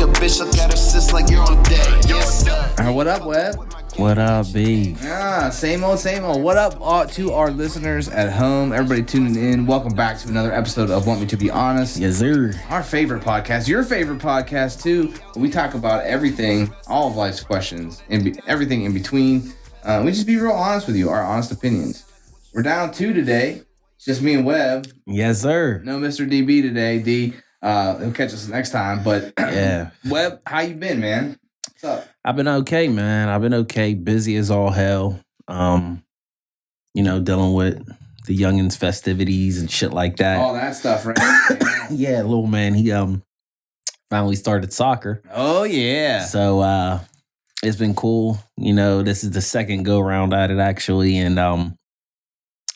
a bitch, look at her sis like you're on deck. Yes, sir. All right, what up, Weve? What up, B? Same old, same old. What up to our listeners at home? Everybody tuning in. Welcome back to another episode of Want Me to Be Honest. Yes, sir. Our favorite podcast, your favorite podcast too. We talk about everything, all of life's questions, and everything in between. We just be real honest with you, our honest opinions. We're down 2 today. It's just me and Weve. Yes, sir. No Mr. DB today. D, he'll catch us next time. But yeah, Weve, how you been, man? What's up? I've been okay, man. I've been okay. Busy as all hell. Dealing with the youngins' festivities and shit like that. All that stuff, right? Yeah, little man, he finally started soccer. Oh yeah. So it's been cool. This is the second go round at it actually, and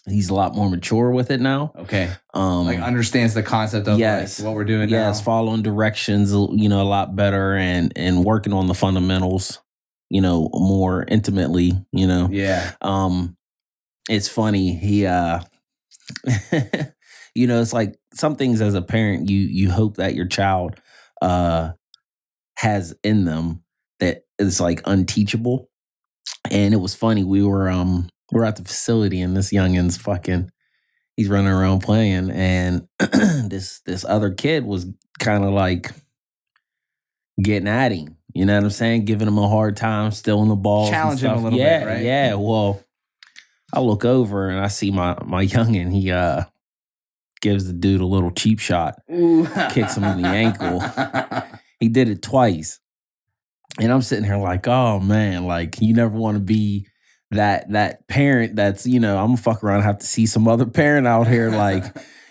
he's a lot more mature with it now. Okay. Understands the concept of what we're doing now. Yes, following directions, a lot better and working on the fundamentals, more intimately, Yeah. It's funny. He it's like some things as a parent you hope that your child has in them that is like unteachable. And it was funny. We're at the facility and this youngin's he's running around playing, and this other kid was kind of like getting at him. You know what I'm saying? Giving him a hard time, stealing the ball. Challenging him a little bit, right? Yeah. Well, I look over and I see my youngin. He gives the dude a little cheap shot. Ooh. Kicks him in the ankle. He did it twice. And I'm sitting here like, oh man, like you never want to be that parent that's, I'm gonna fuck around and have to see some other parent out here like,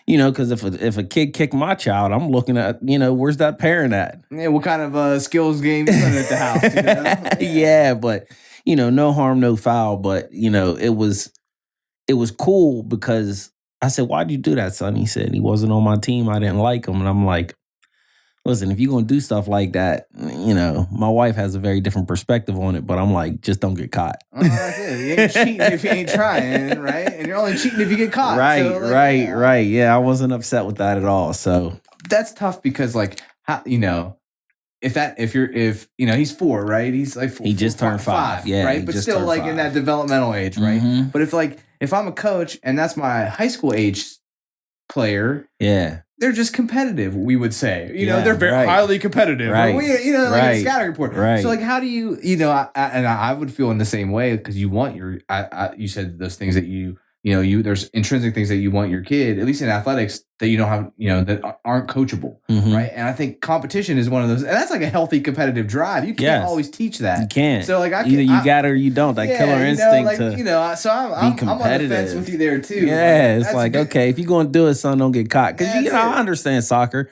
because if a kid kicked my child, I'm looking at, where's that parent at? Yeah, what kind of skills game you playing at the house? Yeah, but no harm, no foul. But it was cool because I said, why'd you do that, son? He said he wasn't on my team. I didn't like him. And I'm like, listen, if you're going to do stuff like that, my wife has a very different perspective on it, but I'm like, just don't get caught. Oh, that's it. You ain't cheating if you ain't trying, right? And you're only cheating if you get caught. Right, so, right. Yeah, I wasn't upset with that at all. So that's tough because if he's 4, right? He's like 4, he just turned 5. Yeah. Right. But still like 5. In that developmental age, right? Mm-hmm. But if I'm a coach and that's my high school age player, yeah. They're just competitive, we would say. They're very highly competitive. Right. Like a scouting report. Right. So, how do you, I would feel in the same way because you want you said those things that there's intrinsic things that you want your kid, at least in athletics, that you don't have, that aren't coachable, right? And I think competition is one of those, and that's like a healthy competitive drive. You can't always teach that. You can't. So either you got it or you don't. That killer instinct so I'm on the fence with you there too. Yeah, it's like okay, if you're going to do it, son, don't get caught. Because I understand soccer.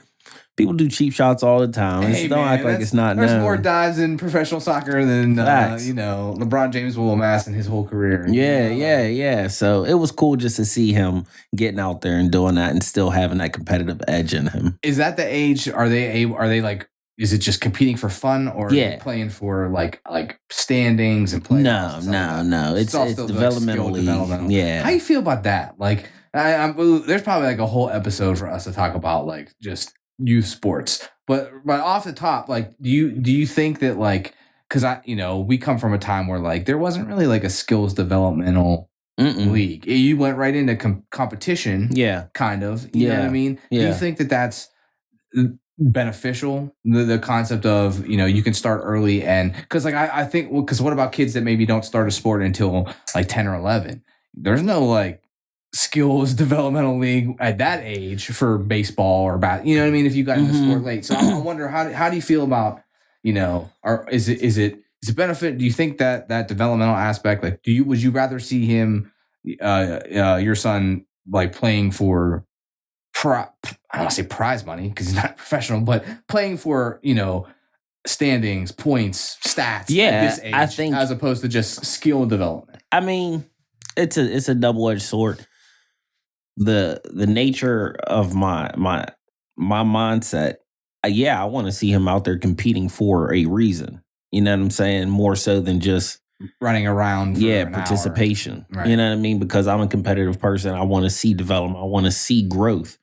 People do cheap shots all the time. Don't act like it's not known. There's more dives in professional soccer than LeBron James will amass in his whole career. Yeah. So it was cool just to see him getting out there and doing that and still having that competitive edge in him. Is that the age? Are they like? Is it just competing for fun, or are they playing for like standings and playing? No. It's developmental. Yeah. How do you feel about that? Like, there's probably like a whole episode for us to talk about like just youth sports, but off the top, like, do you think that like, because we come from a time where like there wasn't really like a skills developmental league. You went right into competition, kind of. You know what I mean? Yeah. Do you think that that's beneficial? The concept of you can start early, and because like I think because what about kids that maybe don't start a sport until like 10 or 11? There's no like skills developmental league at that age for baseball or if you got into sport late. So I wonder how do you feel about or is it benefit? Do you think that developmental aspect, like would you rather see him your son like playing for I don't want to say prize money because he's not professional, but playing for standings, points, stats at this age, I think, as opposed to just skill development? I mean, it's a double-edged sword. The nature of my mindset, I want to see him out there competing for a reason. You know what I'm saying? More so than just running around for participation. Right. You know what I mean? Because I'm a competitive person. I want to see development. I want to see growth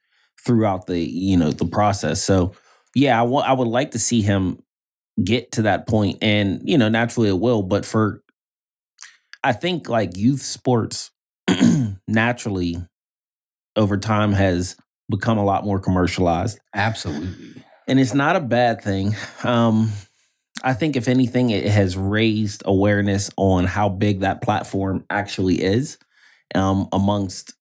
throughout the process. So I would like to see him get to that point, and naturally it will. But I think like youth sports naturally over time has become a lot more commercialized, Absolutely. and it's not a bad thing. I think if anything, it has raised awareness on how big that platform actually is amongst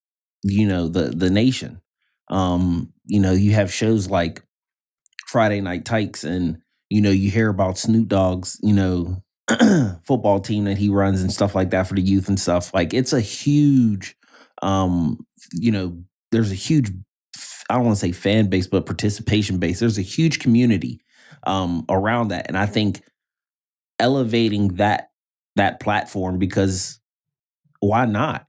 the nation. You have shows like Friday Night Tykes, and you hear about Snoop Dogg's football team that he runs and stuff like that for the youth and stuff. Like it's a huge, there's a huge, I don't want to say fan base, but participation base. There's a huge community around that, and I think elevating that platform, because why not?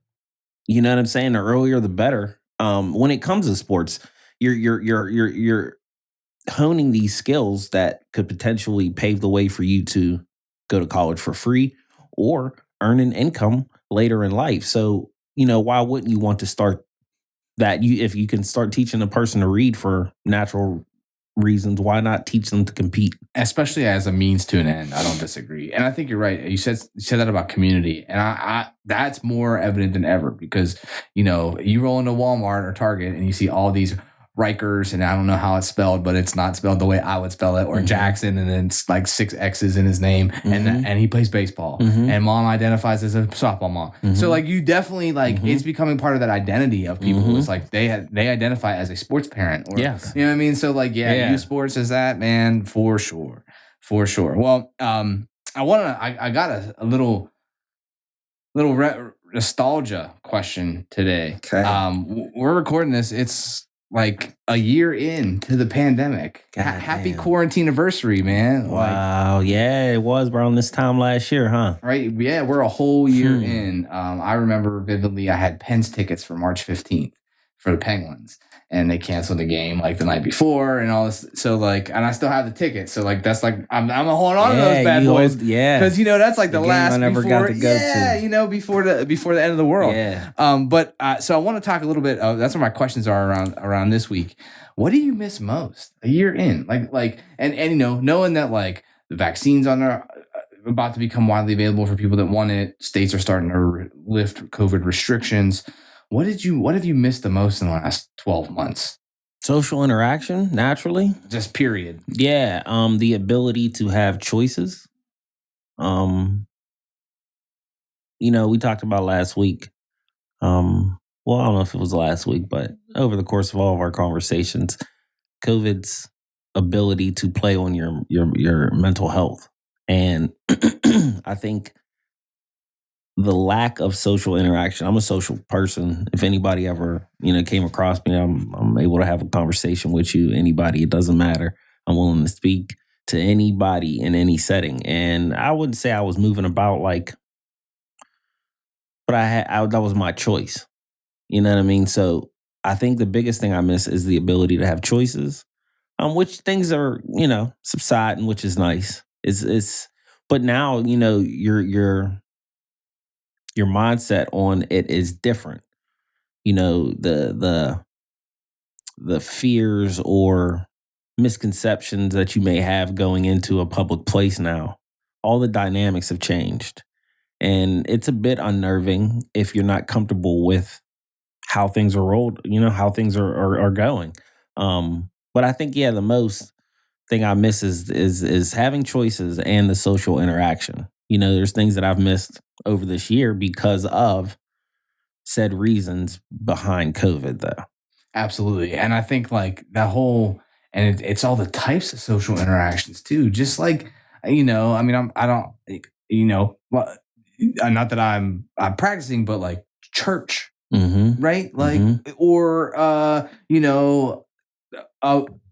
You know what I'm saying? The earlier the better. When it comes to sports, you're honing these skills that could potentially pave the way for you to go to college for free or earn an income later in life. So, why wouldn't you want to start that? If you can start teaching a person to read for natural reasons, why not teach them to compete? Especially as a means to an end. I don't disagree. And I think you're right. You said that about community. And I that's more evident than ever, because, you roll into Walmart or Target and you see all these Rikers, and I don't know how it's spelled, but it's not spelled the way I would spell it, or Jackson, and then it's like 6 X's in his name, and he plays baseball, and mom identifies as a softball mom. So like you definitely it's becoming part of that identity of people. It's like they identify as a sports parent, or Yes. you know what I mean? So like youth sports is that, man, for sure. Well, I got a little nostalgia question today. Okay. We're recording this. It's like a year into the pandemic. Happy quarantine anniversary, man. Wow. Yeah, it was around this time last year, huh? Right. Yeah, we're a whole year in. I remember vividly I had Pens tickets for March 15th for the Penguins, and they canceled the game like the night before and all this. So and I still have the tickets. So that's like I'm holding on to those bad boys. Because that's like the last I never got to go to. before the end of the world. Yeah. But so I want to talk a little bit. That's what my questions are around this week. What do you miss most a year in? And knowing that the vaccines about to become widely available for people that want it. States are starting to lift COVID restrictions. What have you missed the most in the last 12 months? Social interaction, naturally. Just period. Yeah. The ability to have choices. We talked about last week. Well, I don't know if it was last week, but over the course of all of our conversations, COVID's ability to play on your mental health. And I think the lack of social interaction. I'm a social person. If anybody ever, came across me, I'm able to have a conversation with you. Anybody, it doesn't matter. I'm willing to speak to anybody in any setting. And I would say I was moving about but that was my choice. You know what I mean? So I think the biggest thing I miss is the ability to have choices, which things are, subsiding, which is nice. But now, your mindset on it is different. The fears or misconceptions that you may have going into a public place now, all the dynamics have changed. And it's a bit unnerving if you're not comfortable with how things are rolled, how things are going. But I think, the most thing I miss is having choices and the social interaction. There's things that I've missed over this year because of said reasons behind COVID, though. Absolutely. And I think that whole, and it's all the types of social interactions too. Just not that I'm practicing, but church, right? Or,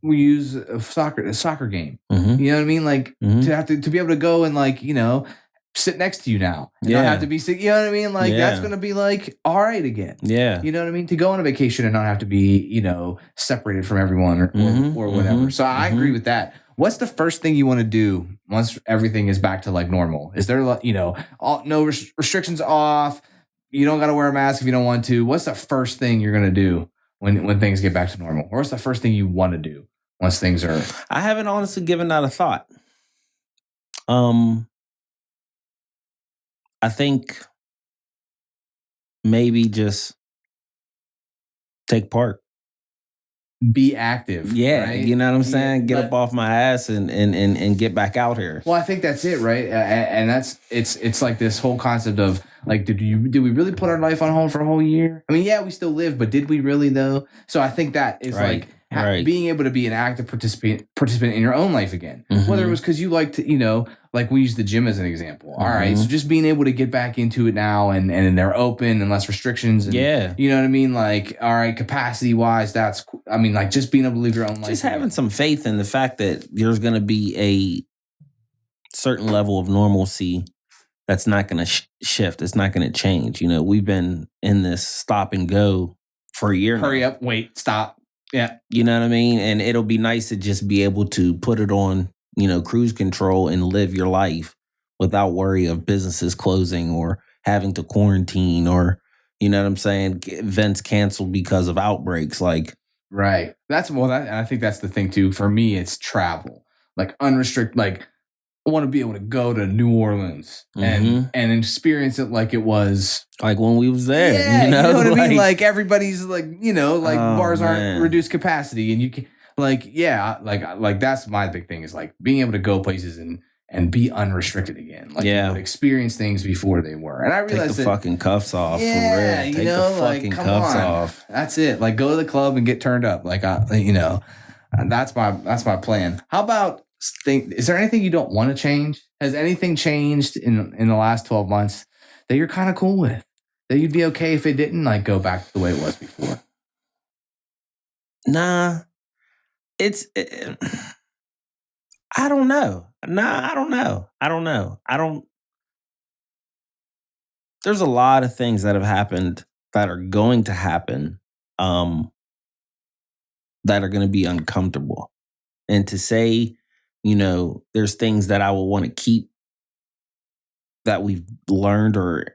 we use a soccer game. You know what I mean? To be able to go and sit next to you now. And not have to be sick. You know what I mean? That's going to be all right again. Yeah. You know what I mean? To go on a vacation and not have to be, separated from everyone or whatever. So I agree with that. What's the first thing you want to do once everything is back to normal? Is there, no restrictions off? You don't got to wear a mask if you don't want to. What's the first thing you're going to do when things get back to normal? Or what's the first thing you want to do once things are... I haven't honestly given that a thought. I think maybe just take part. Be active. Yeah, right? you know what I'm Yeah, saying? Get but- up off my ass and get back out here. Well, I think that's it, right? And that's it's like this whole concept of like, did we really put our life on hold for a whole year? I mean, yeah, we still live, but did we really though? So I think that is Right, like right. being able to be an active participant in your own life again. Whether it was because you like to, like we use the gym as an example. All right, so just being able to get back into it now, and they're open and less restrictions. And, Yeah. you know what I mean? Like, all right, capacity wise, that's cool. I mean, like just being able to live your own life. Just having some faith in the fact that there's going to be a certain level of normalcy that's not going to shift. It's not going to change. We've been in this stop and go for a year now. Hurry up, wait, stop. Yeah. You know what I mean? And it'll be nice to just be able to put it on, cruise control and live your life without worry of businesses closing or having to quarantine or, you know what I'm saying, events canceled because of outbreaks. Like, right. I think that's the thing too. For me, it's travel, like unrestricted. Like, I want to be able to go to New Orleans and experience it like it was like when we was there. Yeah, you know what I mean? Like everybody's like, bars man. aren't reduced capacity, and you can like that's my big thing is like being able to go places and be unrestricted again. Like you would experience things before they were. And I realized take the fucking cuffs off. Yeah, for real. Take the fucking cuffs off. That's it. Like go to the club and get turned up. Like that's my plan. How about is there anything you don't want to change? Has anything changed in the last 12 months that you're kind of cool with? That you'd be okay if it didn't like go back to the way it was before? Nah. I don't know. There's a lot of things that have happened that are going to happen that are going to be uncomfortable. And to say, there's things that I will want to keep that we've learned or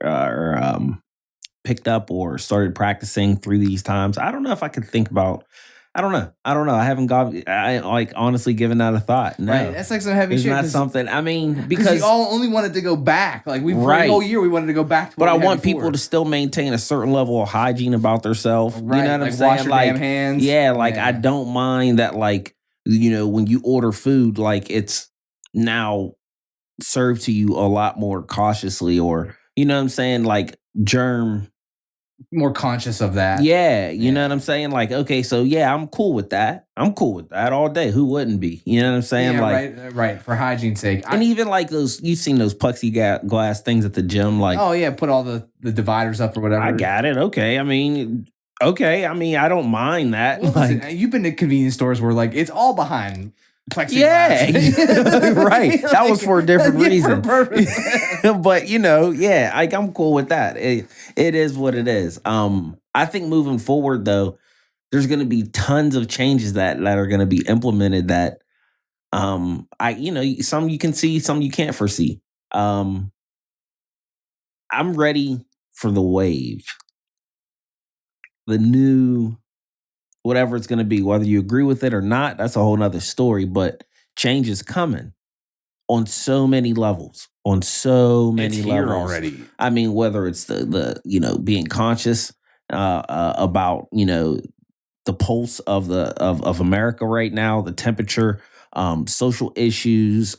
picked up or started practicing through these times. I don't know if I could think about. I don't know. I haven't honestly given that a thought. No, right. That's like some heavy shit. It's not something. I mean, because we all only wanted to go back. Like for the whole year, we wanted to go back to. But I want people to still maintain a certain level of hygiene about themselves. Right. You know what like I'm saying? Wash your damn hands. Yeah. I don't mind that. Like when you order food, like it's now served to you a lot more cautiously, or you know what I'm saying, like germ. More conscious of that. Yeah, you know what I'm saying? Like, okay, so yeah, I'm cool with that. I'm cool with that all day. Who wouldn't be? You know what I'm saying? Yeah, like, right. For hygiene's sake. And even like those, you've seen those plexiglass things at the gym, like, oh yeah, put all the dividers up or whatever. I got it. Okay. I mean, I don't mind that. Well, listen, you've been to convenience stores where like it's all behind plexiglass. Yeah, right. That was for a different reason. For purpose. But yeah, like I'm cool with that. It is what it is. I think moving forward though, there's going to be tons of changes that are going to be implemented that some you can see, some you can't foresee. I'm ready for the wave. The new whatever it's going to be, whether you agree with it or not, that's a whole nother story. But change is coming on so many levels. It's here already. I mean, whether it's the being conscious about the pulse of America right now, the temperature, social issues,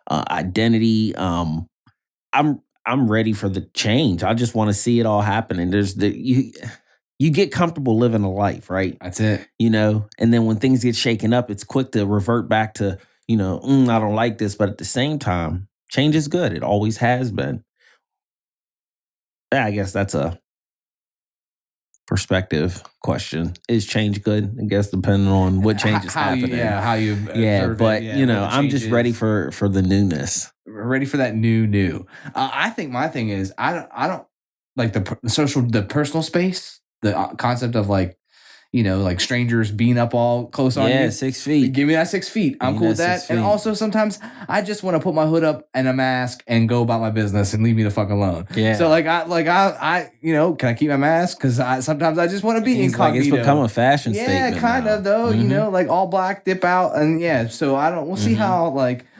identity. I'm ready for the change. I just want to see it all happen. And you get comfortable living a life, right? That's it. And then when things get shaken up, it's quick to revert back to, I don't like this. But at the same time, change is good. It always has been. Yeah, I guess that's a perspective question. Is change good? I guess depending on what change is happening. How you but I'm just ready for the newness. Ready for that new. I think my thing is I don't like the personal space. The concept of like strangers being up all close on you. Yeah, 6 feet. Give me that 6 feet. I'm cool with that. And also sometimes I just want to put my hood up and a mask and go about my business and leave me the fuck alone. Yeah. So I can I keep my mask? Because sometimes I just want to be incognito. It's become a fashion statement. Yeah, kind of though. Mm-hmm. Like all black, dip out, and yeah. So we'll see how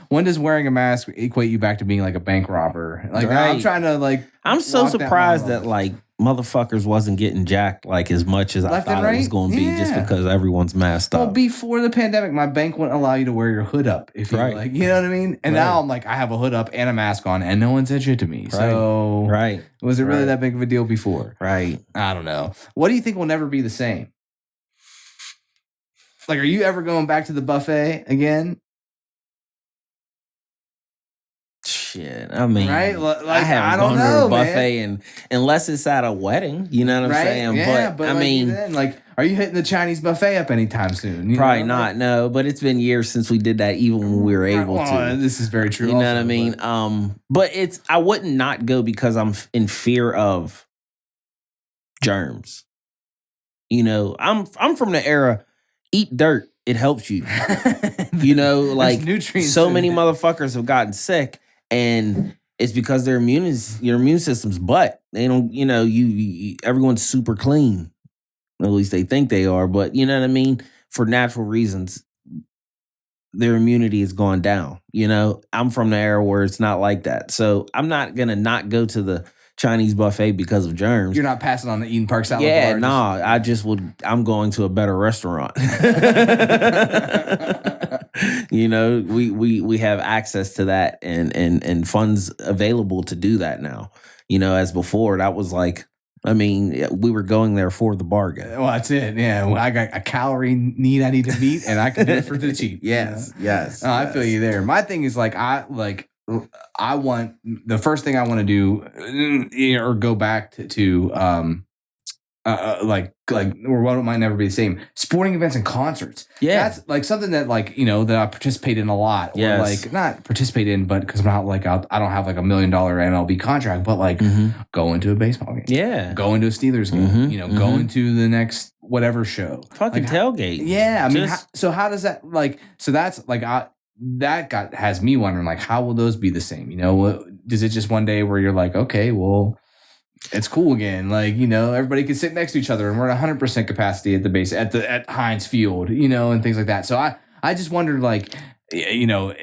when does wearing a mask equate you back to being like a bank robber? Like Right. I'm trying to like. I'm so walk surprised line. that like motherfuckers wasn't getting jacked like as much as I Left and thought it was right? going to be just Yeah. because everyone's masked Well, up. before the pandemic, my bank wouldn't allow you to wear your hood up if you Right. like, you know what I mean? And Right. now I'm like, I have a hood up and a mask on, and no one said shit to me. So, Right. was it really Right. that big of a deal before? Right. I don't know. What do you think will never be the same? Like, are you ever going back to the buffet again? Shit. I mean, Right? Like, I haven't I don't gone to know, a buffet man. and unless it's at a wedding, you know what I'm saying? Yeah, but I like, mean, even then, like, are you hitting the Chinese buffet up anytime soon? You probably know? not. Like, No, but it's been years since we did that, even when we were able to. This is very true. You know also, what I mean? But it's I wouldn't not go because I'm in fear of germs. You know, I'm from the era eat dirt, it helps you. You know, like nutrients so in many it. motherfuckers have gotten sick, and it's because your immune system's butt. They don't, you know, you everyone's super clean. At least they think they are, but you know what I mean? For natural reasons, their immunity has gone down. You know, I'm from the era where it's not like that. So I'm not gonna not go to the Chinese buffet because of germs. You're not passing on the Eden Park salad Yeah, bar. nah. I just would. I'm going to a better restaurant. You know, we have access to that and funds available to do that now. You know, as before, that was like, I mean, we were going there for the bargain. Well, that's it. Yeah, well, I got a calorie need I need to meet, and I can do it for the cheap. Yes, yes. Oh, I feel you there. My thing is like I want the first thing I want to do or go back to or what might never be the same sporting events and concerts. Yeah. That's like something that like, you know, that I participate in a lot or Yes. like not participate in, but because I'm not like I don't have like $1 million MLB contract, but like going to a baseball game. Yeah. Going to a Steelers game, Mhm, you know, going to the next whatever show. Fucking Like, tailgate. yeah, I mean, Just- so how does that like? So that's like has me wondering like, how will those be the same? You know, is it just one day where you're like, okay, well, it's cool again, like, you know, everybody can sit next to each other, and we're at 100% capacity at the base at Heinz Field, you know, and things like that. So I just wondered like, you know,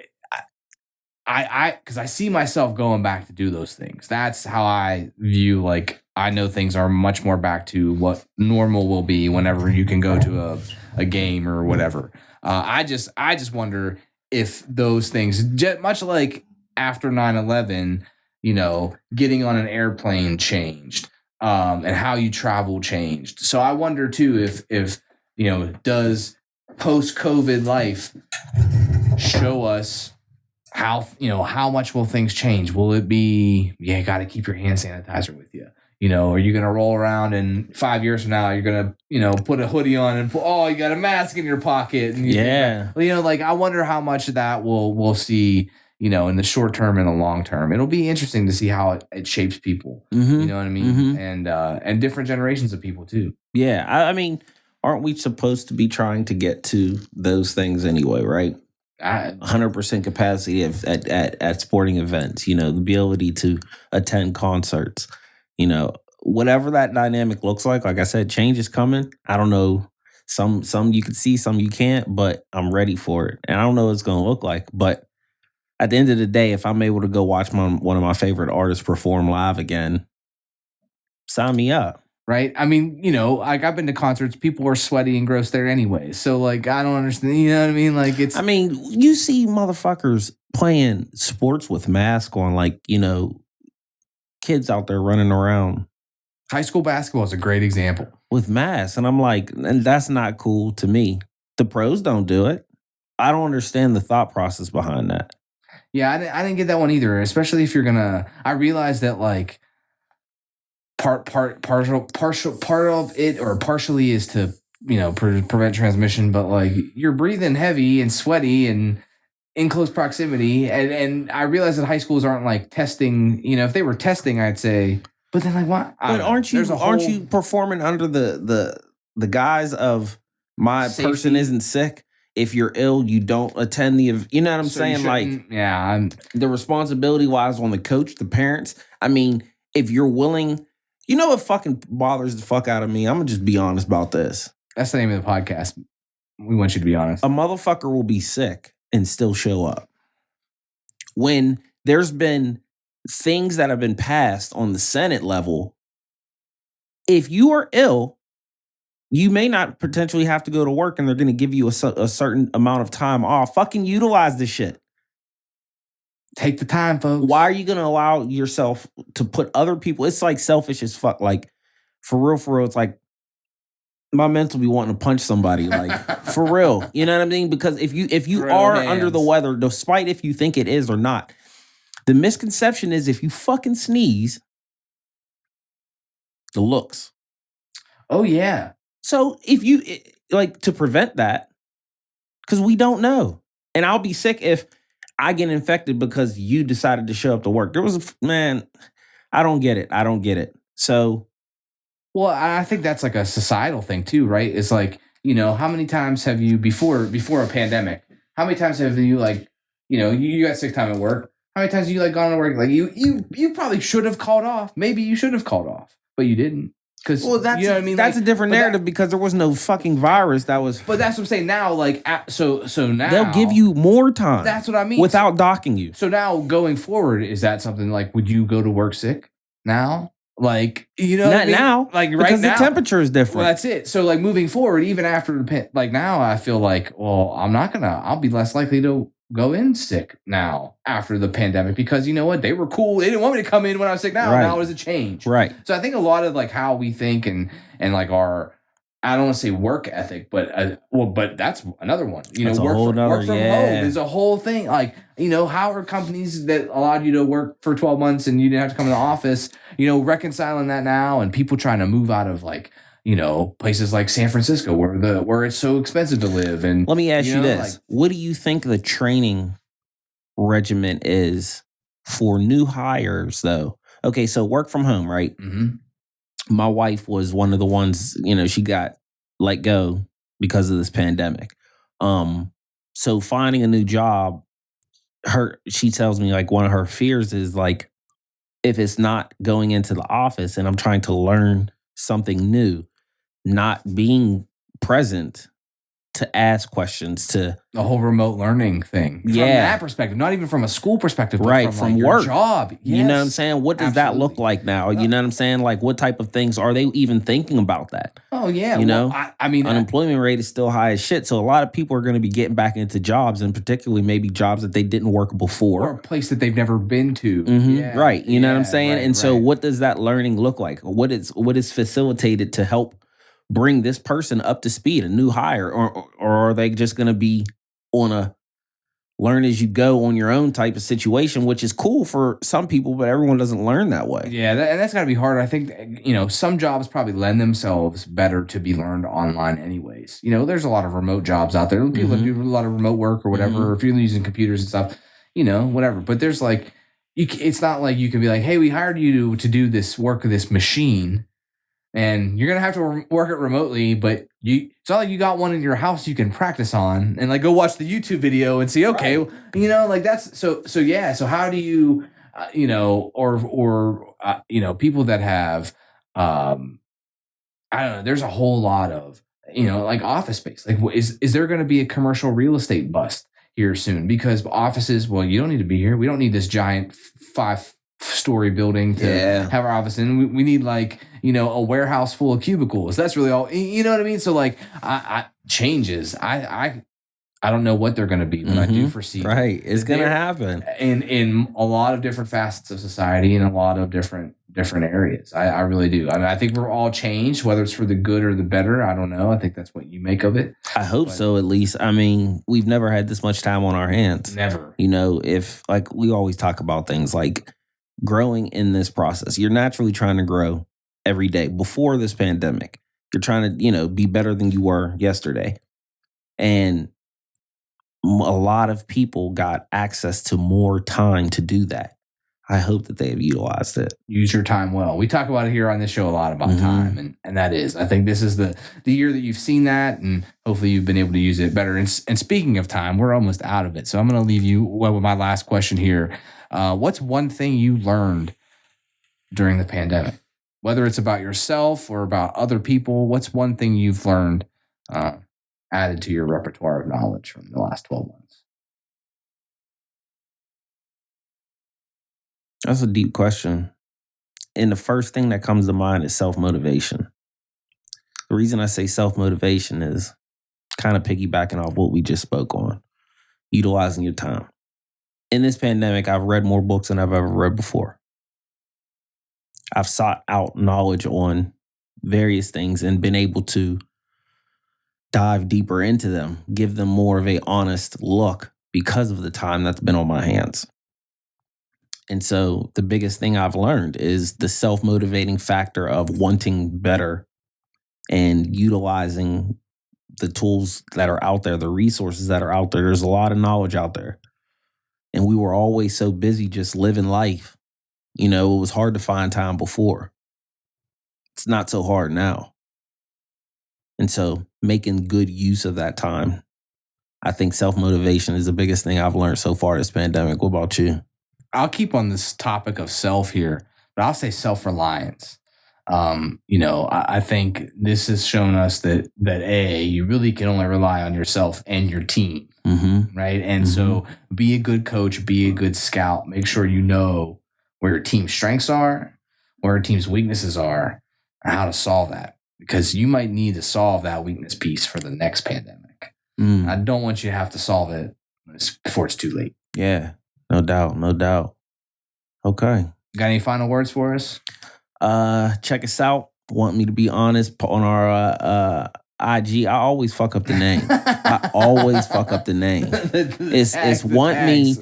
I because I see myself going back to do those things. That's how I view like I know things are much more back to what normal will be whenever you can go to a game or whatever. I just wonder if those things, much like after 9/11, you know, getting on an airplane changed, and how you travel changed. So I wonder too if you know, does post-COVID life show us how much will things change? Will it be, got to keep your hand sanitizer with you? You know, are you going to roll around and 5 years from now, you're going to, you know, put a hoodie on and you got a mask in your pocket. And you know, like, I wonder how much of that we'll see, you know, in the short term and the long term. It'll be interesting to see how it shapes people. You know what I mean? And different generations of people too. Yeah. I mean, aren't we supposed to be trying to get to those things anyway, right? 100% capacity at sporting events, you know, the ability to attend concerts, you know, whatever that dynamic looks like I said, change is coming. I don't know. Some you can see, some you can't, but I'm ready for it. And I don't know what it's going to look like. But at the end of the day, if I'm able to go watch one of my favorite artists perform live again, sign me up. Right. I mean, you know, like I've been to concerts, people are sweaty and gross there anyway. So like, I don't understand. You know what I mean? Like I mean, you see motherfuckers playing sports with masks on, like, you know, kids out there running around. High school basketball is a great example. With masks. And I'm like, and that's not cool to me. The pros don't do it. I don't understand the thought process behind that. Yeah, I didn't get that one either, especially if you're going to, I realized that like, part of it or partially is to, you know, prevent transmission, but like you're breathing heavy and sweaty and in close proximity, and I realize that high schools aren't like testing. You know, if they were testing, I'd say, but then like what? But aren't you performing under the guise of my safety? Person isn't sick? If you're ill, you don't attend the. You know what I'm saying? Like, yeah, the responsibility lies on the coach, the parents. I mean, if you're willing. You know what fucking bothers the fuck out of me? I'm going to just be honest about this. That's the name of the podcast. We want you to be honest. A motherfucker will be sick and still show up. when there's been things that have been passed on the Senate level, if you are ill, you may not potentially have to go to work and they're going to give you a certain amount of time off. Fucking utilize this shit. Take the time, folks. Why are you going to allow yourself to put other people? It's like selfish as fuck. Like, for real, it's like my mental be wanting to punch somebody. Like, for real. You know what I mean? Because if you Throw are hands. under the weather, despite if you think it is or not, the misconception is if you fucking sneeze, the looks. Oh, yeah. So if you, like, to prevent that, because we don't know. And I'll be sick if I get infected because you decided to show up to work. There was man, I don't get it. So. Well, I think that's like a societal thing too, right? It's like, how many times have you, before a pandemic, how many times have you, like, you got sick time at work? How many times have you, like, gone to work? Like, you probably should have called off. Maybe you should have called off, but you didn't. Because, That's, you know what I mean? That's like, a different narrative because there was no fucking virus that was. But that's what I'm saying now. Like, so now they'll give you more time. That's what I mean. Without docking you. So now going forward, is that something like, would you go to work sick now? Like, Not what I mean? now. Like, right because now. the temperature is different. Well, that's it. So, like, moving forward, even after like now, I feel like, well, I'll be less likely to go in sick now after the pandemic because you know what? They were cool. They didn't want me to come in when I was sick. Now it's a change. Right. So I think a lot of like how we think and like our, I don't want to say work ethic, but but that's another one. That's work from home yeah. is a whole thing. Like, how are companies that allowed you to work for 12 months and you didn't have to come to the office, reconciling that now and people trying to move out of like, places like San Francisco where it's so expensive to live. And let me ask you this. like, what do you think the training regimen is for new hires though? Okay, so work from home, right? Mm-hmm. My wife was one of the ones, she got let go because of this pandemic. So finding a new job, she tells me like one of her fears is like, if it's not going into the office and I'm trying to learn something new, not being present to ask questions, to the whole remote learning thing. From that perspective, not even from a school perspective, but right, from like, work. Your job. Yes. You know what I'm saying? What does that look like now? You know what I'm saying? Like, what type of things are they even thinking about that? Oh, yeah. I mean, unemployment rate is still high as shit. So a lot of people are going to be getting back into jobs, and particularly maybe jobs that they didn't work before. Or a place that they've never been to. Mm-hmm. Yeah. Right. You know what I'm saying? Right, and so what does that learning look like? What is facilitated to help bring this person up to speed, a new hire, or are they just going to be on a learn as you go on your own type of situation, which is cool for some people, but everyone doesn't learn that way. Yeah, and that's got to be hard. I think, some jobs probably lend themselves better to be learned online anyways. There's a lot of remote jobs out there. People that do a lot of remote work or whatever, or if you're using computers and stuff, whatever. But there's like, it's not like you can be like, hey, we hired you to do this work of this machine. And you're going to have to work it remotely, but it's not like you got one in your house you can practice on and like go watch the YouTube video and see, okay, right. Like that's so yeah. So how do you, people that have, I don't know, there's a whole lot of, like office space. Like, is there going to be a commercial real estate bust here soon? Because offices, well, you don't need to be here. We don't need this giant 5-story building to have our office in. We need like, a warehouse full of cubicles. That's really all, you know what I mean? So like I changes. I don't know what they're going to be, but I do foresee. Right. It's going to happen in a lot of different facets of society and a lot of different areas. I really do. I mean, I think we're all changed, whether it's for the good or the better. I don't know. I think that's what you make of it. I hope so, at least. I mean, we've never had this much time on our hands. Never. If like we always talk about things like growing in this process, you're naturally trying to grow every day. Before this pandemic, you're trying to, be better than you were yesterday. And a lot of people got access to more time to do that. I hope that they have utilized it. Use your time well. We talk about it here on this show a lot about time, and that is, I think this is the year that you've seen that, and hopefully you've been able to use it better. And speaking of time, we're almost out of it. So I'm going to leave you with my last question here. What's one thing you learned during the pandemic? Whether it's about yourself or about other people, what's one thing you've learned added to your repertoire of knowledge from the last 12 months? That's a deep question. And the first thing that comes to mind is self-motivation. The reason I say self-motivation is kind of piggybacking off what we just spoke on, utilizing your time. In this pandemic, I've read more books than I've ever read before. I've sought out knowledge on various things and been able to dive deeper into them, give them more of a honest look because of the time that's been on my hands. And so the biggest thing I've learned is the self-motivating factor of wanting better and utilizing the tools that are out there, the resources that are out there. There's a lot of knowledge out there. And we were always so busy just living life. You know, it was hard to find time before. It's not so hard now. And so making good use of that time, I think self-motivation is the biggest thing I've learned so far this pandemic. What about you? I'll keep on this topic of self here, but I'll say self-reliance. I think this has shown us that you really can only rely on yourself and your team, right? And so be a good coach, be a good scout. Make sure you know where your team's strengths are, where your team's weaknesses are, and how to solve that. Because you might need to solve that weakness piece for the next pandemic. I don't want you to have to solve it before it's too late. Yeah, no doubt. Okay. Got any final words for us? Check us out. Want me to be honest on our IG? I always fuck up the name. It's want me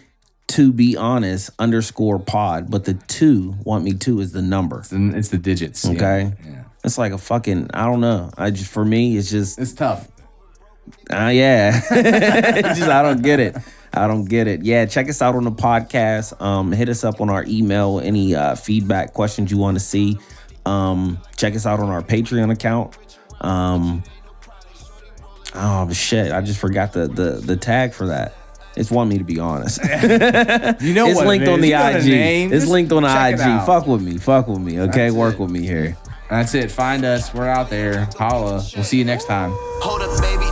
to be honest _pod, but the 2 want me to is the number. It's the digits. Okay. Yeah. It's like a fucking, I don't know. For me, it's tough. Yeah. I don't get it. Yeah, check us out on the podcast. Hit us up on our email, any feedback, questions you want to see. Check us out on our Patreon account. Oh shit, I just forgot the tag for that. It's want me to be honest. It's linked on the IG. It's linked on the IG. Fuck with me. Okay, work with me here. That's it. Find us. We're out there. Holla. We'll see you next time. Hold up, baby.